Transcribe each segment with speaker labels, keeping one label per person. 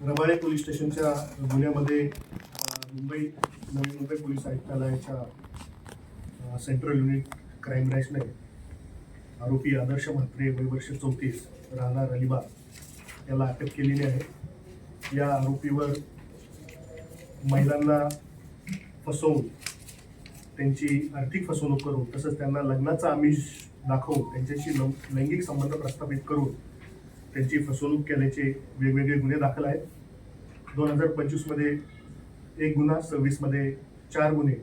Speaker 1: Rabale police स्टेशनच्या गुन्ह्यामध्ये Navi Mumbai police आयुक्तालयाच्या सेंट्रल युनिट क्राईम ब्रँचने आरोपी आदर्श म्हात्रे वय वर्ष 34 राहणार अलिबाग याला अटक केलेली आहे. या आरोपीवर महिलांना फसवून त्यांची आर्थिक फसवणूक करून तसंच त्यांना लग्नाचा आमिष दाखवून त्यांच्याशी लैंगिक संबंध प्रस्थापित करून त्यांची फसवणूक केल्याचे वेगवेगळे गुन्हे दाखल आहेत. 2025 मध्ये 1 गुन्हा, 26 मध्ये 4 गुन्हे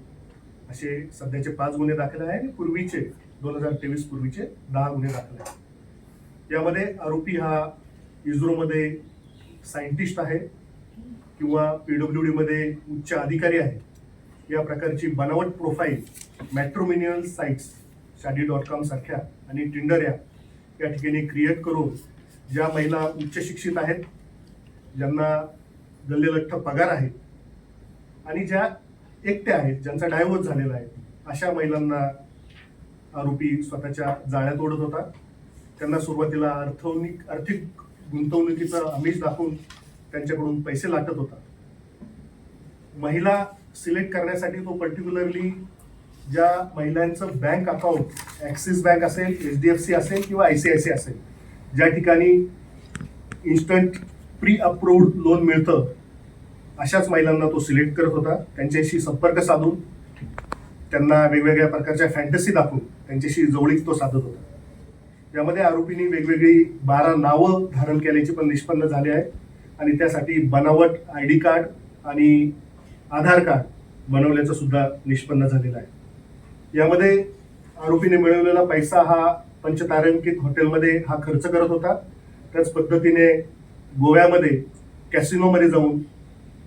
Speaker 1: असे सध्याचे 5 गुन्हे दाखल आहे आणि पूर्वीचे 2023 पूर्वीचे 10 गुन्हे दाखल आहेत. यामध्ये आरोपी हा इस्रोमध्ये सायंटिस्ट आहे किंवा PWD मध्ये उच्च अधिकारी आहे. या प्रकारची बनावट प्रोफाईल मॅट्रोमिनियल साइट्स शादी.com सारख्या आणि टिंडर या ठिकाणी क्रिएट करून ज्या महिला उच्च शिक्षित आहेत, ज्यांना गल्लेलठ्ठ पगार आहे आणि ज्या एकट्या आहेत, ज्यांचा डायव्होर्स झालेला आहे, अशा महिलांना आरोपी स्वतःच्या जाळ्यात ओढत होता. त्यांना सुरुवातीला आर्थिक गुंतवणुकीचं आमिष दाखवून त्यांच्याकडून पैसे लाटत होता. महिला सिलेक्ट करण्यासाठी तो पर्टिक्युलरली ज्या महिलांचं बँक अकाउंट ॲक्सिस बँक असेल, HDFC असेल किंवा ICICI असेल, ज्या ठिकाणी इन्स्टंट प्री अप्रूव्ड लोन मिळतं, अशाच महिलांना तो सिलेक्ट करत होता. त्यांच्याशी संपर्क साधून त्यांना वेगवेगळ्या प्रकारच्या फॅन्टसी दाखवून त्यांच्याशी जवळीक तो साधत होता. यामध्ये आरोपींनी वेगवेगळी 12 नावं धारण केल्याची पण निष्पन्न झाले आहे आणि त्यासाठी बनावट ID कार्ड आणि आधार कार्ड बनवल्याचं सुद्धा निष्पन्न झालेलं आहे. यामध्ये आरोपीने मिळवलेला पैसा हा पंचतारांकित हॉटेलमध्ये हा खर्च करत होता. त्याच पद्धतीने गोव्यामध्ये कॅसिनोमध्ये जाऊन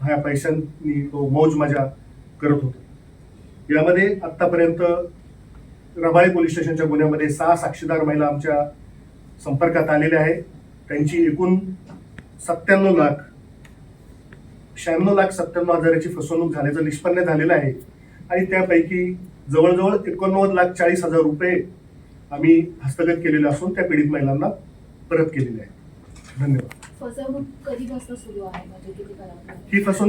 Speaker 1: ह्या पैशांनी तो मौज मजा करत होता. यामध्ये आत्तापर्यंत रबाळे पोलीस स्टेशनच्या गुन्ह्यामध्ये 6 साक्षीदार महिला आमच्या संपर्कात आलेल्या आहेत. त्यांची एकूण 96,97,000ची फसवणूक झाल्याचं निष्पन्न झालेलं आहे आणि त्यापैकी जवळजवळ 89,40,000 रुपये आम्ही हस्तगत केलेले असून त्या पीडित महिलांना परत केलेले आहेत. धन्यवाद.
Speaker 2: फसवणूक कधीपासून सुरू आहे, म्हणजे किती कालावधी?
Speaker 1: ही फसवणूक